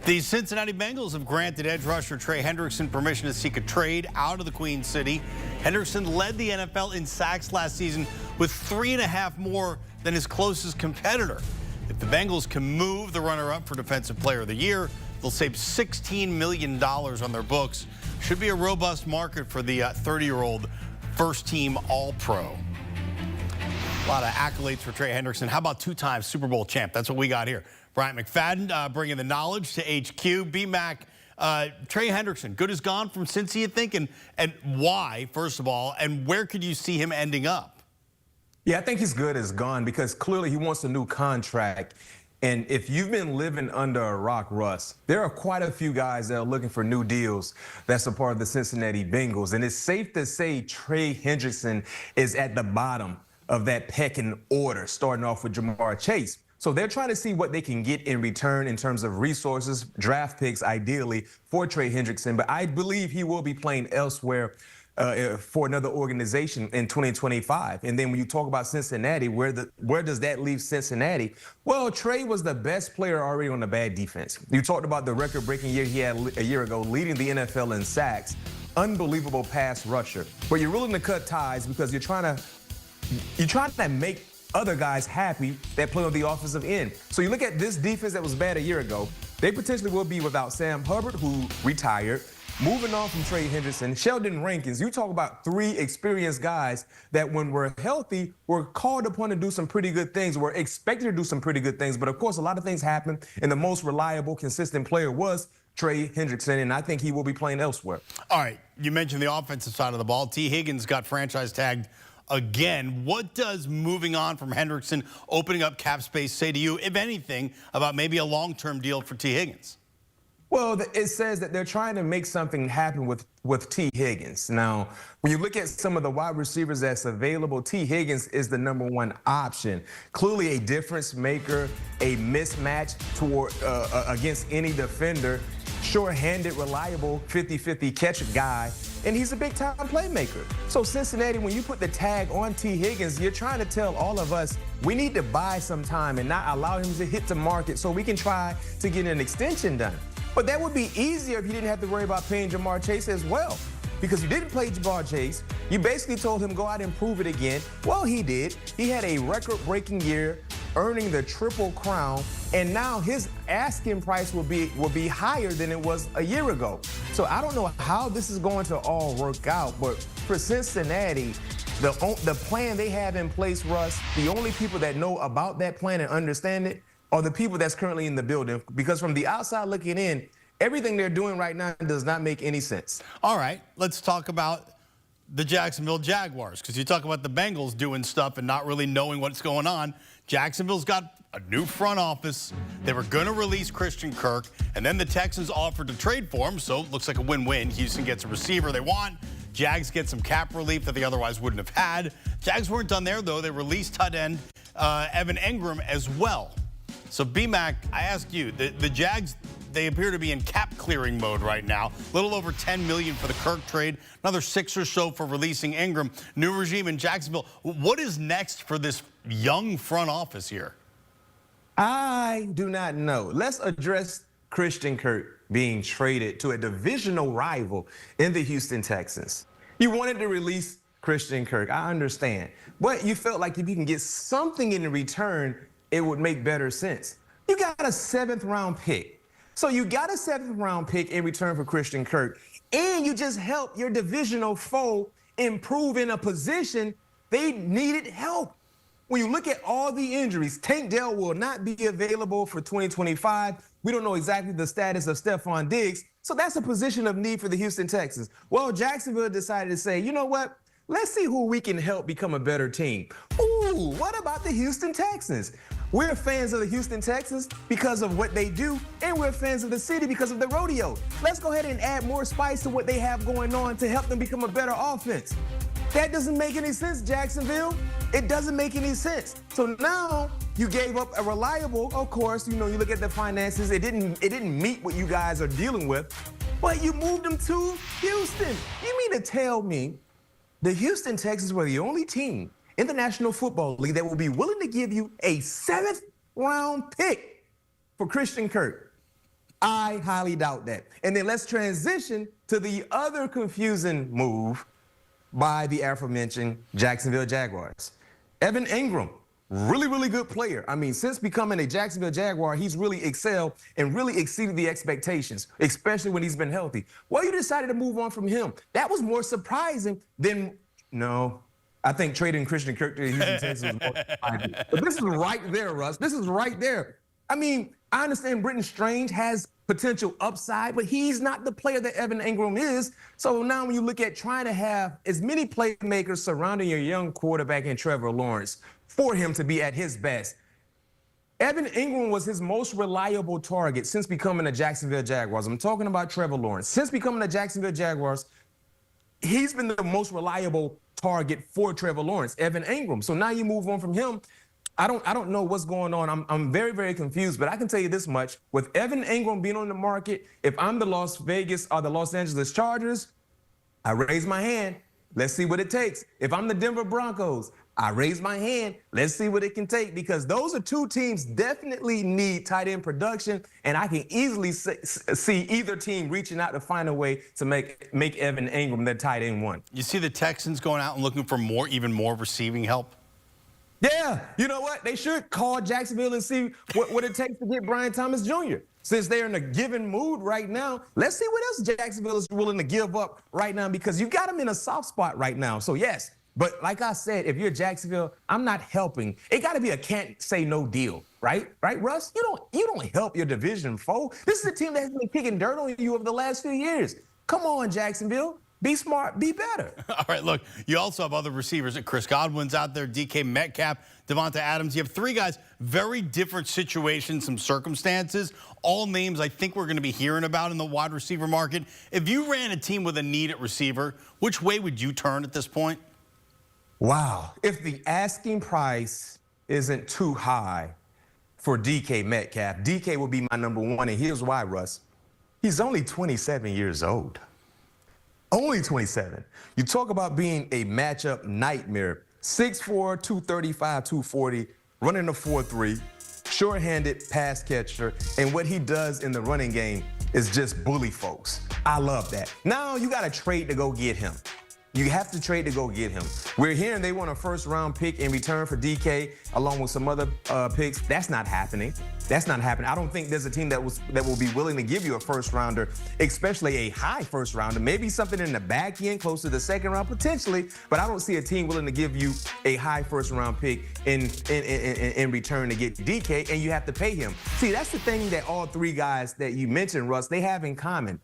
The Cincinnati Bengals have granted edge rusher Trey Hendrickson permission to seek a trade out of the Queen City. Hendrickson led the NFL in sacks last season with 3.5 more than his closest competitor. If the Bengals can move the runner-up for Defensive Player of the Year, they'll save $16 million on their books. Should be a robust market for the 30-year-old first-team All-Pro. A lot of accolades for Trey Hendrickson. How about two-time Super Bowl champ? That's what we got here. Bryant McFadden bringing the knowledge to HQ. B-Mac, Trey Hendrickson, good as gone from Cincy, you think? And why, first of all, and where could you see him ending up? Yeah, I think he's good as gone because clearly he wants a new contract. And if you've been living under a rock, Russ, there are quite a few guys that are looking for new deals that's a part of the Cincinnati Bengals. And it's safe to say Trey Hendrickson is at the bottom of that pecking order, starting off with Jamar Chase. So they're trying to see what they can get in return in terms of resources, draft picks, ideally, for Trey Hendrickson. But I believe he will be playing elsewhere for another organization in 2025. And then when you talk about Cincinnati, where does that leave Cincinnati? Well, Trey was the best player already on the bad defense. You talked about the record-breaking year he had a year ago, leading the NFL in sacks. Unbelievable pass rusher. But you're willing to cut ties because you're trying to make other guys happy that play on the offensive end. So you look at this defense that was bad a year ago, they potentially will be without Sam Hubbard, who retired. Moving on from Trey Hendrickson, Sheldon Rankins, you talk about 3 experienced guys that when we're healthy, we're called upon to do some pretty good things. We're expected to do some pretty good things. But of course, a lot of things happen, and the most reliable, consistent player was Trey Hendrickson, and I think he will be playing elsewhere. All right, you mentioned the offensive side of the ball. T. Higgins got franchise tagged again. What does moving on from Hendrickson, opening up cap space, say to you, if anything, about maybe a long-term deal for T. Higgins? Well, it says that they're trying to make something happen with T. Higgins. Now, when you look at some of the wide receivers that's available, T. Higgins is the #1 option. Clearly a difference maker, a mismatch against any defender, sure-handed, reliable 50-50 catch guy, and he's a big-time playmaker. So Cincinnati, when you put the tag on T. Higgins, you're trying to tell all of us we need to buy some time and not allow him to hit the market so we can try to get an extension done. But that would be easier if you didn't have to worry about paying Jamar Chase as well. Because you didn't play Jamar Chase. You basically told him, go out and prove it again. Well, he did. He had a record-breaking year, earning the Triple Crown. And now his asking price will be higher than it was a year ago. So I don't know how this is going to all work out. But for Cincinnati, the plan they have in place, Russ, the only people that know about that plan and understand it are the people that's currently in the building, because from the outside looking in, everything they're doing right now does not make any sense. All right, let's talk about the Jacksonville Jaguars, because you talk about the Bengals doing stuff and not really knowing what's going on. Jacksonville's got a new front office. They were going to release Christian Kirk, and then the Texans offered to trade for him, so it looks like a win-win. Houston gets a receiver they want. Jags get some cap relief that they otherwise wouldn't have had. Jags weren't done there, though. They released tight end Evan Engram as well. So, B-Mac, I ask you, the Jags, they appear to be in cap clearing mode right now. A little over $10 million for the Kirk trade, another 6 or so for releasing Engram. New regime in Jacksonville. What is next for this young front office here? I do not know. Let's address Christian Kirk being traded to a divisional rival in the Houston Texans. You wanted to release Christian Kirk, I understand. But you felt like if you can get something in return, it would make better sense. You got a 7th-round pick. So you got a 7th-round pick in return for Christian Kirk, and you just helped your divisional foe improve in a position they needed help. When you look at all the injuries, Tank Dell will not be available for 2025. We don't know exactly the status of Stephon Diggs, so that's a position of need for the Houston Texans. Well, Jacksonville decided to say, you know what? Let's see who we can help become a better team. Ooh, what about the Houston Texans? We're fans of the Houston Texans because of what they do, and we're fans of the city because of the rodeo. Let's go ahead and add more spice to what they have going on to help them become a better offense. That doesn't make any sense, Jacksonville. It doesn't make any sense. So now you gave up a reliable, of course, you look at the finances, it didn't meet what you guys are dealing with, but you moved them to Houston. You mean to tell me the Houston Texans were the only team in the National Football League that will be willing to give you a 7th-round pick for Christian Kirk? I highly doubt that. And then let's transition to the other confusing move by the aforementioned Jacksonville Jaguars. Evan Engram, really, really good player. I mean, since becoming a Jacksonville Jaguar, he's really excelled and really exceeded the expectations, especially when he's been healthy. Well, you decided to move on from him. That was more surprising than, no, I think trading Christian Kirk to the Houston Texans was more surprising. But this is right there, Russ. This is right there. I mean, I understand Britton Strange has potential upside, but he's not the player that Evan Engram is. So now when you look at trying to have as many playmakers surrounding your young quarterback in Trevor Lawrence for him to be at his best, Evan Engram was his most reliable target since becoming a Jacksonville Jaguars. I'm talking about Trevor Lawrence. Since becoming a Jacksonville Jaguars, he's been the most reliable target for Trevor Lawrence, Evan Engram. So now you move on from him. I don't know what's going on. I'm very, very confused, but I can tell you this much. With Evan Engram being on the market, if I'm the Las Vegas or the Los Angeles Chargers, I raise my hand. Let's see what it takes. If I'm the Denver Broncos, I raise my hand. Let's see what it can take, because those are two teams definitely need tight end production, and I can easily see either team reaching out to find a way to make Evan Engram their tight end one. You see the Texans going out and looking for even more receiving help? Yeah, you know what? They should call Jacksonville and see what it takes to get Brian Thomas Jr. Since they're in a given mood right now, let's see what else Jacksonville is willing to give up right now, because you got them in a soft spot right now. So, yes, but like I said, if you're Jacksonville, I'm not helping. It got to be a can't say no deal, right? Right, Russ? You don't help your division foe. This is a team that has been kicking dirt on you over the last few years. Come on, Jacksonville. Be smart, be better. All right, look, you also have other receivers. Chris Godwin's out there, DK Metcalf, Devonta Adams. You have three guys, very different situations, some circumstances, all names I think we're going to be hearing about in the wide receiver market. If you ran a team with a need at receiver, which way would you turn at this point? Wow. If the asking price isn't too high for DK Metcalf, DK will be my number one, and here's why, Russ. He's only 27 years old. Only 27. You talk about being a matchup nightmare. 6'4", 235, 240, running a 4.3, short-handed pass catcher, and what he does in the running game is just bully folks. I love that. Now you got to trade to go get him. You have to trade to go get him. We're hearing they want a first-round pick in return for DK, along with some other picks. That's not happening. That's not happening. I don't think there's a team that will be willing to give you a first-rounder, especially a high first-rounder. Maybe something in the back end, close to the second round, potentially. But I don't see a team willing to give you a high first-round pick in return to get DK, and you have to pay him. See, that's the thing that all three guys that you mentioned, Russ, they have in common.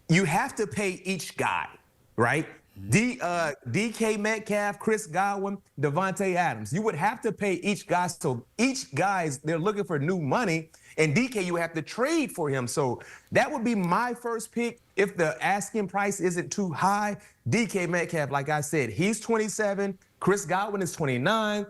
You have to pay each guy, right? DK Metcalf, Chris Godwin, Devonta Adams. You would have to pay each guy. So each guy's, they're looking for new money, and DK, you have to trade for him. So that would be my first pick if the asking price isn't too high. DK Metcalf, like I said, he's 27. Chris Godwin is 29.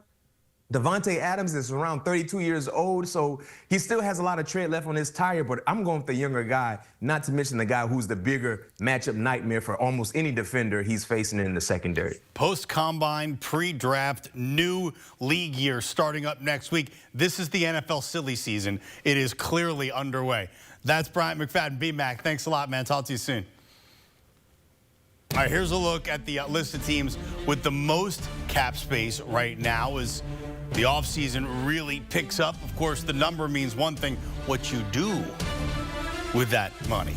Devonta Adams is around 32 years old, so he still has a lot of tread left on his tire, but I'm going with the younger guy, not to mention the guy who's the bigger matchup nightmare for almost any defender he's facing in the secondary. Post-combine, pre-draft, new league year starting up next week. This is the NFL silly season. It is clearly underway. That's Bryant McFadden. B-Mac, thanks a lot, man. Talk to you soon. All right, here's a look at the list of teams with the most cap space right now as the offseason really picks up. Of course, the number means one thing. What you do with that money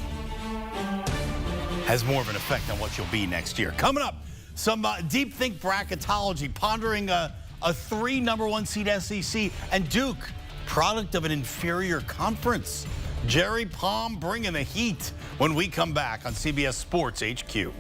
has more of an effect on what you'll be next year. Coming up, some deep think bracketology, pondering a 3 number 1 seed SEC, and Duke, product of an inferior conference. Jerry Palm bringing the heat when we come back on CBS Sports HQ.